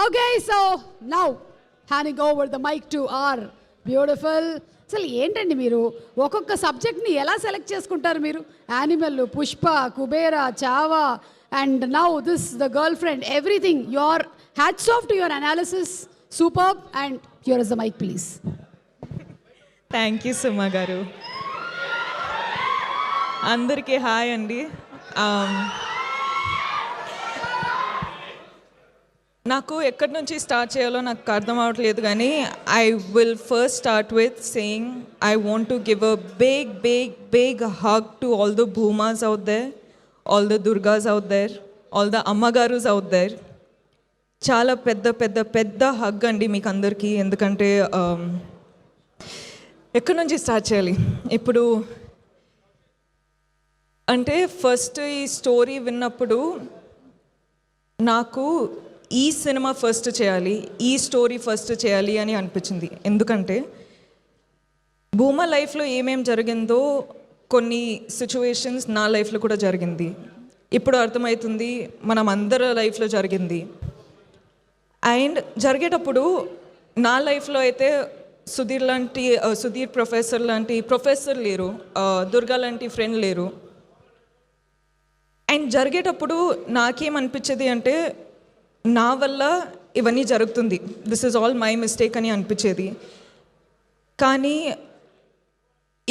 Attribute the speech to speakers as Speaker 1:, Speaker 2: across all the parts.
Speaker 1: Okay, so now handing over the mic to our beautiful. అసలు ఏంటండి మీరు ఒక్కొక్క సబ్జెక్ట్ని ఎలా సెలెక్ట్ చేసుకుంటారు మీరు? Animal, Pushpa, Kubera, Chhaava, and now this the girlfriend, everything. Your hats off to your analysis, superb. And here is the mic please.
Speaker 2: Thank you Suma garu. అందరికీ hi అండి. నాకు ఎక్కడి నుంచి స్టార్ట్ చేయాలో నాకు అర్థం అవ్వట్లేదు, కానీ I will first start with saying I want to give a big big big hug to all the Bhumas out there, all the Durgas out there, all the అమ్మగారుస్ అవుట్ దేర్. చాలా పెద్ద పెద్ద పెద్ద హగ్ అండి మీకు అందరికీ. ఎందుకంటే ఎక్కడి నుంచి స్టార్ట్ చేయాలి ఇప్పుడు అంటే, ఫస్ట్ ఈ స్టోరీ విన్నప్పుడు నాకు ఈ సినిమా ఫస్ట్ చేయాలి, ఈ స్టోరీ ఫస్ట్ చేయాలి అని అనిపించింది. ఎందుకంటే భూమా లైఫ్లో ఏమేం జరిగిందో కొన్ని సిచ్యువేషన్స్ నా లైఫ్లో కూడా జరిగింది. ఇప్పుడు అర్థమవుతుంది మనం అందరి లైఫ్లో జరిగింది. అండ్ జరిగేటప్పుడు నా లైఫ్లో అయితే సుధీర్ ప్రొఫెసర్ లాంటి ప్రొఫెసర్ లేరు, దుర్గా లాంటి ఫ్రెండ్ లేరు. అండ్ జరిగేటప్పుడు నాకేమనిపించేది అంటే, నా వల్ల ఇవన్నీ జరుగుతుంది, this is all my mistake అని అనిపించేది. కానీ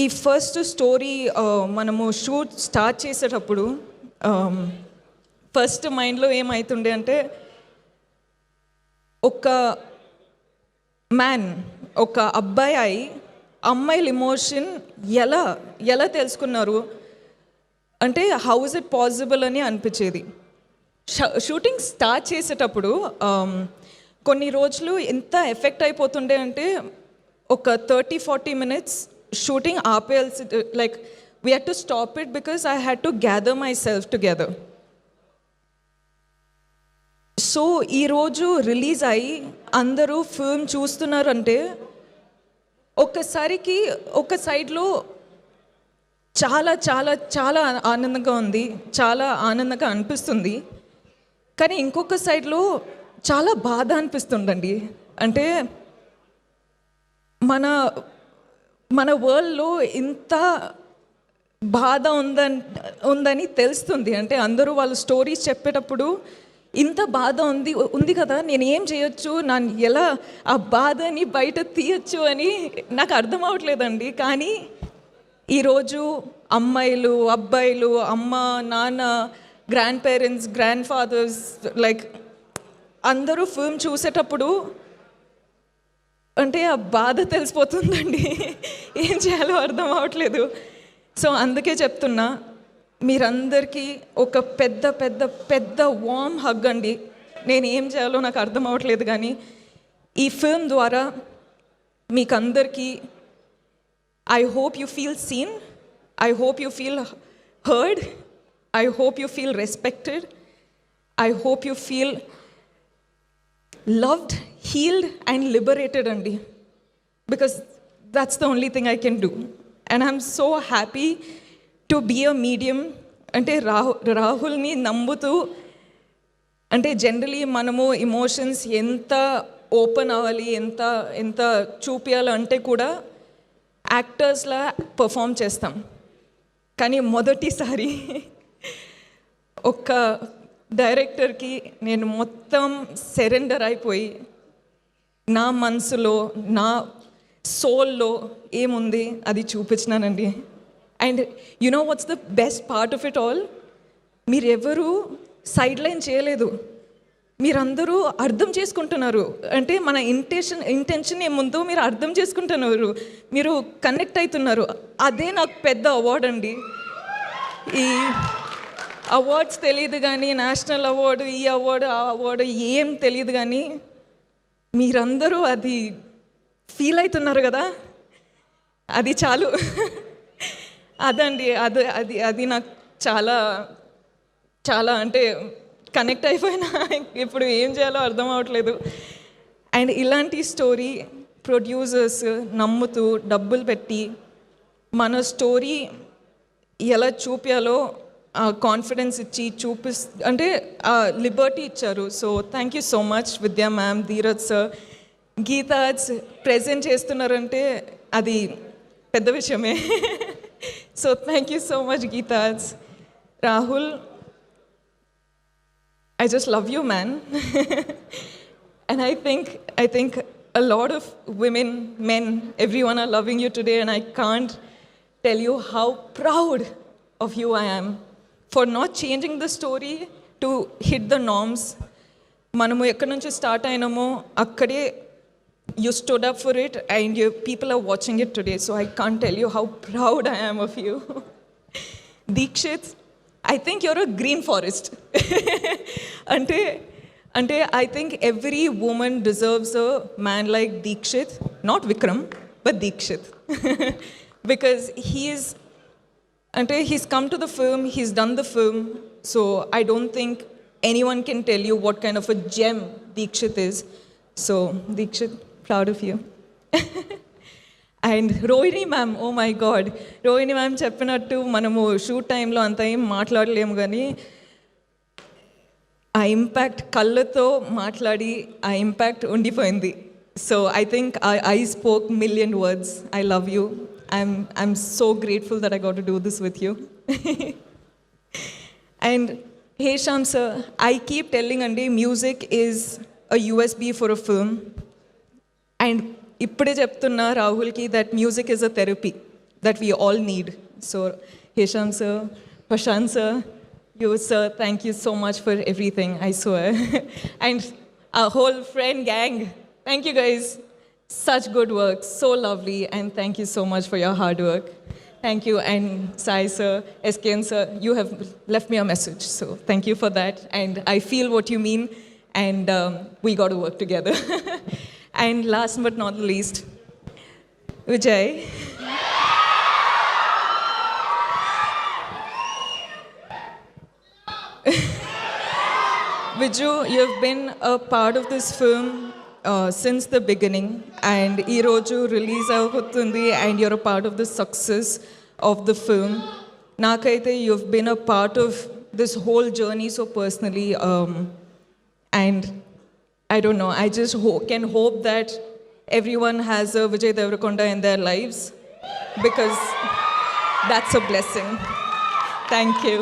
Speaker 2: ఈ ఫస్ట్ స్టోరీ మనము షూట్ స్టార్ట్ చేసేటప్పుడు ఫస్ట్ మైండ్లో ఏమవుతుండే అంటే, ఒక మ్యాన్, ఒక అబ్బాయి అమ్మాయిల ఎమోషన్ ఎలా తెలుసుకున్నారు అంటే, హౌ ఇస్ ఇట్ పాసిబుల్ అని అనిపించేది. షూటింగ్ స్టార్ట్ చేసేటప్పుడు కొన్ని రోజులు ఎంత ఎఫెక్ట్ అయిపోతుండే అంటే, ఒక 30-40 minutes షూటింగ్ ఆపేయాల్సి, like we had to stop it because I had to gather myself together. So ఈరోజు రిలీజ్ అయ్యి అందరూ ఫిల్మ్ చూస్తున్నారంటే, ఒక్కసారికి ఒక సైడ్లో చాలా చాలా చాలా ఆనందంగా ఉంది, చాలా ఆనందంగా అనిపిస్తుంది. కానీ ఇంకొక సైడ్లో చాలా బాధ అనిపిస్తుందండి. అంటే మన వరల్డ్లో ఇంత బాధ ఉందని తెలుస్తుంది. అంటే అందరూ వాళ్ళ స్టోరీస్ చెప్పేటప్పుడు ఇంత బాధ ఉంది కదా, నేను ఏం చేయొచ్చు, నన్ను ఎలా ఆ బాధని బయట తీయచ్చు అని నాకు అర్థం అవ్వట్లేదండి. కానీ ఈరోజు అమ్మాయిలు, అబ్బాయిలు, అమ్మ, నాన్న, grandparents, grandfathers, like అందరూ ఫిల్మ్ చూసేటప్పుడు అంటే ఆ బాధ తెలిసిపోతుందండి. ఏం చేయాలో అర్థం అవ్వట్లేదు. సో అందుకే చెప్తున్నా, మీరందరికీ ఒక పెద్ద పెద్ద పెద్ద వార్మ్ హగ్ అండి. నేను ఏం చేయాలో నాకు అర్థం అవ్వట్లేదు, కానీ ఈ ఫిల్మ్ ద్వారా మీకందరికీ I hope you feel seen. I hope you feel heard. I hope you feel respected. I hope you feel loved, healed and liberated, Andi. Because that's the only thing I can do. And I'm so happy to be a medium. Ante Rahulni nambutu, ante generally manamu emotions enta open avali, enta చూపియాలి అంటే కూడా యాక్టర్స్లా perform చేస్తాం. కానీ మొదటిసారి ఒక డైరెక్టర్కి నేను మొత్తం surrender అయిపోయి, నా మనసులో, నా సోల్లో ఏముంది అది చూపించినానండి. And you know what's the best part of it all, మీరెవరూ సైడ్ లైన్ చేయలేదు, మీరందరూ అర్థం చేసుకుంటున్నారు. అంటే మన ఇంటెన్షన్ ఏముందో మీరు అర్థం చేసుకుంటున్నారు, మీరు కనెక్ట్ అవుతున్నారు. అదే నాకు పెద్ద అవార్డ్ అండి. ఈ అవార్డ్స్ తెలియదు కానీ, నేషనల్ అవార్డు, ఈ అవార్డు, ఆ అవార్డు ఏం తెలియదు, కానీ మీరందరూ అది ఫీల్ అవుతున్నారు కదా, అది చాలు. అదండి, అది నాకు చాలా చాలా అంటే కనెక్ట్ అయిపోయినా ఇప్పుడు ఏం చేయాలో అర్థం అవ్వట్లేదు. అండ్ ఇలాంటి స్టోరీ ప్రొడ్యూసర్స్ నమ్ముతూ డబ్బులు పెట్టి మన స్టోరీ ఎలా చూపించాలో కాన్ఫిడెన్స్ ఇచ్చి అంటే లిబర్టీ ఇచ్చారు. So thank you so much Vidya ma'am, Dheeraj sir. Geeta present చేస్తున్నారంటే అది పెద్ద విషయమే. So thank you so much Geeta. Rahul, I just love you, man. And I think a lot of women, men, everyone are loving you today, and I can't tell you how proud of you I am for not changing the story to hit the norms. మనము ఎక్కడి నుంచి start అయినామో అక్కడే you stood up for it, and people are watching it today. So I can't tell you how proud I am of you. Deekshit, I think you're a green forest. అంటే I think every woman deserves a man like Deekshit, not Vikram, but Deekshit. Because he's come to the film, he's done the film, so I don't think anyone can tell you what kind of a gem Deekshit is. So Deekshit, proud of you. And Rohini ma'am, oh my god, Rohini ma'am చెప్పినట్టు మనము shoot టైంలో అంత ఏం మాట్లాడలేము, కానీ ఆ impact కళ్ళతో మాట్లాడి ఆ ఇంపాక్ట్ ఉండిపోయింది. So I think I spoke million words. I love you. I'm so grateful that I got to do this with you. And Hesham sir, I keep telling అండి, music is a USB for a film. And ఇప్పుడే చెప్తున్నా రాహుల్కి that music is a therapy that we all need. So Hesham sir, Prashanth sir, you sir, thank you so much for everything, I swear. And our whole friend gang, thank you guys. Such good work, so lovely, and thank you so much for your hard work. Thank you. And Sai sir, SKN sir, you have left me a message, so thank you for that. And I feel what you mean, and we got to work together. And last but not least, Vijay. Viju, you have been a part of this film since the beginning, and ee roju release avutundi, and you're a part of the success of the film. Nakaithe you've been a part of this whole journey so personally, and I don't know, I just can hope that everyone has a Vijay Deverakonda in their lives, because that's a blessing. Thank you.